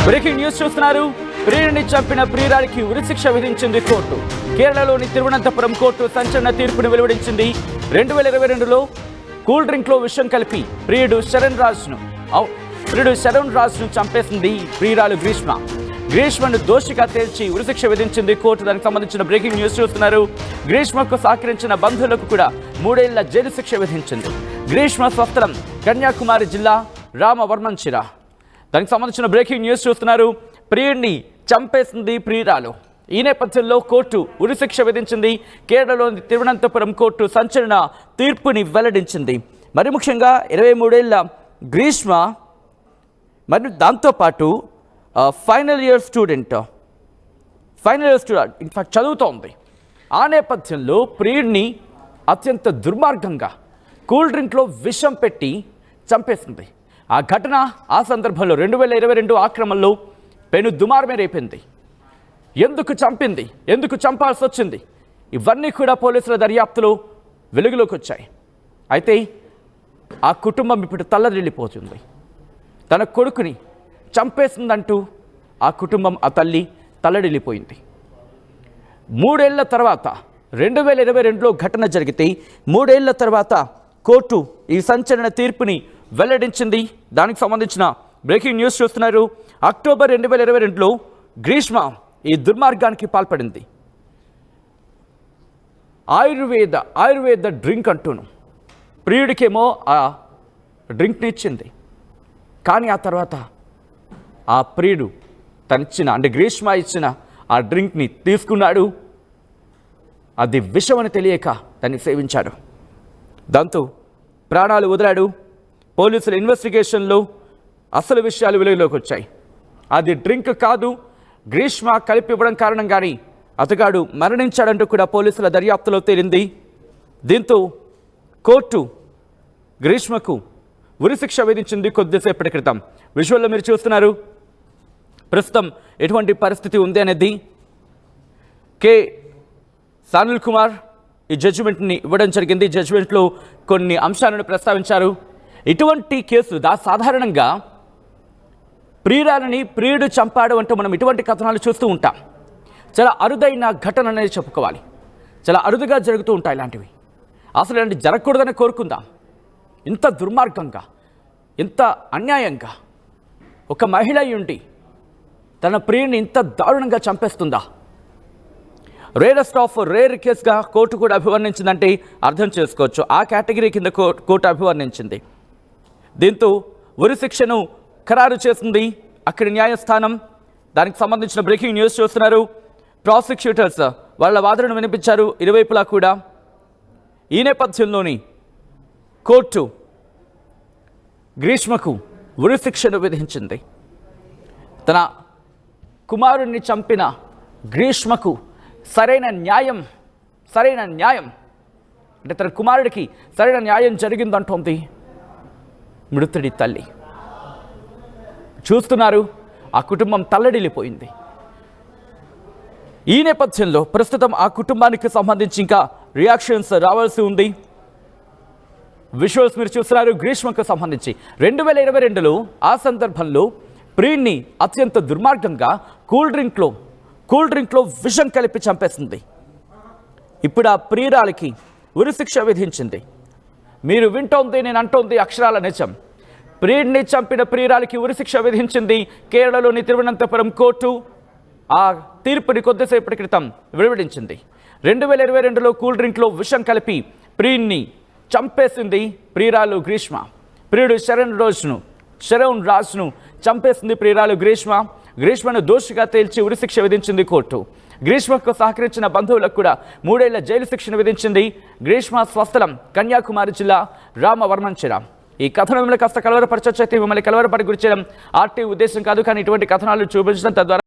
Breaking news చూస్తున్నారు. ప్రియుడిని చంపిన ప్రియురాలికి ఉరిశిక్ష విధించింది కోర్టు. కేరళలోని తిరువనంతపురం కోర్టు సంచలన తీర్పును వెలువడించింది. 2022లో కూల్ డ్రింక్ లో విషం కలిపి ప్రియుడు శరణ్ రాజ్ను చంపేసింది ప్రియురాలు గ్రీష్మను దోషిగా తేల్చి ఉరిశిక్ష విధించింది కోర్టు. దానికి సంబంధించిన బ్రేకింగ్ న్యూస్ చూస్తున్నారు. గ్రీష్మకు సహకరించిన బంధువులకు కూడా 3 ఏళ్ల జైలు శిక్ష విధించింది. గ్రీష్మ స్వస్థలం కన్యాకుమారి జిల్లా రామవర్మంచిర. దానికి సంబంధించిన బ్రేకింగ్ న్యూస్ చూస్తున్నారు. ప్రియుడిని చంపేసింది ప్రియురాలు. ఈ నేపథ్యంలో కోర్టు ఉరిశిక్ష విధించింది. కేరళలోని తిరువనంతపురం కోర్టు సంచలన తీర్పుని వెల్లడించింది. మరి ముఖ్యంగా 23 ఏళ్ల గ్రీష్మ మరియు దాంతోపాటు ఫైనల్ ఇయర్ స్టూడెంట్ ఇన్ఫాక్ట్ చదువుతోంది. ఆ నేపథ్యంలో ప్రియుడిని అత్యంత దుర్మార్గంగా కూల్ డ్రింక్లో విషం పెట్టి చంపేసింది. ఆ ఘటన ఆ సందర్భంలో 2022 ఆక్రమణలో పెను దుమారమే రేపింది. ఎందుకు చంపింది, ఎందుకు చంపాల్సి వచ్చింది, ఇవన్నీ కూడా పోలీసుల దర్యాప్తులో వెలుగులోకి వచ్చాయి. అయితే ఆ కుటుంబం ఇప్పుడు తల్లడిల్లిపోతుంది. తన కొడుకుని చంపేసిందంటూ ఆ కుటుంబం, ఆ తల్లి తల్లడిల్లిపోయింది. 3 ఏళ్ల తర్వాత 2022లో ఘటన జరిగితే 3 ఏళ్ల తర్వాత కోర్టు ఈ సంచలన తీర్పుని వెల్లడించింది. దానికి సంబంధించిన బ్రేకింగ్ న్యూస్ చూస్తున్నారు. అక్టోబర్ 2022లో గ్రీష్మ ఈ దుర్మార్గానికి పాల్పడింది. ఆయుర్వేద డ్రింక్ అంటూను ప్రియుడికేమో ఆ డ్రింక్ని ఇచ్చింది. కానీ ఆ తర్వాత ఆ ప్రియుడు అంటే గ్రీష్మ ఇచ్చిన ఆ డ్రింక్ని తీసుకున్నాడు. అది విషమని తెలియక దాన్ని సేవించాడు. దాంతో ప్రాణాలు వదిలాడు. పోలీసుల ఇన్వెస్టిగేషన్లో అసలు విషయాలు వెలుగులోకి వచ్చాయి. అది డ్రింక్ కాదు, గ్రీష్మ కలిపి ఇవ్వడం కారణంగానే అతగాడు మరణించాడంటూ కూడా పోలీసుల దర్యాప్తులో తేలింది. దీంతో కోర్టు గ్రీష్మకు ఉరిశిక్ష విధించింది కొద్దిసేపటి క్రితం. విజువల్లో మీరు చూస్తున్నారు. ప్రస్తుతం ఎటువంటి పరిస్థితి ఉంది అనేది కె సానిల్ కుమార్ ఈ జడ్జిమెంట్ని ఇవ్వడం జరిగింది. జడ్జిమెంట్లో కొన్ని అంశాలను ప్రస్తావించారు. ఇటువంటి కేసు సాధారణంగా ప్రియుడు చంపాడు అంటూ మనం ఇటువంటి కథనాలు చూస్తూ ఉంటాం. చాలా అరుదైన ఘటన అనేది చెప్పుకోవాలి. చాలా అరుదుగా జరుగుతూ ఉంటాయి ఇలాంటివి. అసలు ఇలాంటి జరగకూడదని కోరుకుందాం. ఇంత దుర్మార్గంగా, ఇంత అన్యాయంగా ఒక మహిళ ఉండి తన ప్రియుడిని ఇంత దారుణంగా చంపేస్తుందా? రేర్ కేసుగా కోర్టు కూడా అభివర్ణించిందంటే అర్థం చేసుకోవచ్చు. ఆ కేటగిరీ కింద కోర్టు అభివర్ణించింది. దీంతో ఉరిశిక్షను ఖరారు చేసింది అక్కడి న్యాయస్థానం. దానికి సంబంధించిన బ్రేకింగ్ న్యూస్ చూస్తున్నారు. ప్రాసిక్యూటర్స్ వాళ్ళ వాదనను వినిపించారు ఇరువైపులా కూడా. ఈ నేపథ్యంలోని కోర్టు గ్రీష్మకు ఉరిశిక్షను విధించింది. తన కుమారుణ్ణి చంపిన గ్రీష్మకు సరైన న్యాయం అంటే తన కుమారుడికి సరైన న్యాయం జరిగిందంటోంది మృతుడి తల్లి. చూస్తున్నారు, ఆ కుటుంబం తల్లడిల్లిపోయింది. ఈ నేపథ్యంలో ప్రస్తుతం ఆ కుటుంబానికి సంబంధించి ఇంకా రియాక్షన్స్ రావాల్సి ఉంది. విజువల్స్ మీరు చూస్తున్నారు. గ్రీష్మకు సంబంధించి 2022లో ఆ సందర్భంలో ప్రియుడిని అత్యంత దుర్మార్గంగా కూల్ డ్రింక్లో విషం కలిపి చంపేసింది. ఇప్పుడు ఆ ప్రియురాలికి ఉరిశిక్ష విధించింది. మీరు వింటోంది, నేను అంటోంది అక్షరాల నిజం. ప్రియుడిని చంపిన ప్రియురాలికి ఉరిశిక్ష విధించింది కేరళలోని తిరువనంతపురం కోర్టు. ఆ తీర్పుని కొద్దిసేపటి క్రితం వెలువడించింది. 2022లో కూల్ డ్రింక్లో విషం కలిపి ప్రియుడిని చంపేసింది ప్రియురాలు గ్రీష్మ. ప్రియుడు శరణ్ రాజ్ను చంపేసింది ప్రియురాలు గ్రీష్మను దోషిగా తేల్చి ఉరిశిక్ష విధించింది కోర్టు. గ్రీష్మకు సహకరించిన బంధువులకు కూడా 3 ఏళ్ల జైలు శిక్షను విధించింది. గ్రీష్మ స్వస్థలం కన్యాకుమారి జిల్లా రామవర్మంచిర. ఈ కథనం మిమ్మల్ని కాస్త కలవరపరచొచ్చు. అయితే మిమ్మల్ని కలవరపడి గురి చేయడం ఆర్టీ ఉద్దేశం కాదు, కానీ ఇటువంటి కథనాలు చూపించడం తద్వారా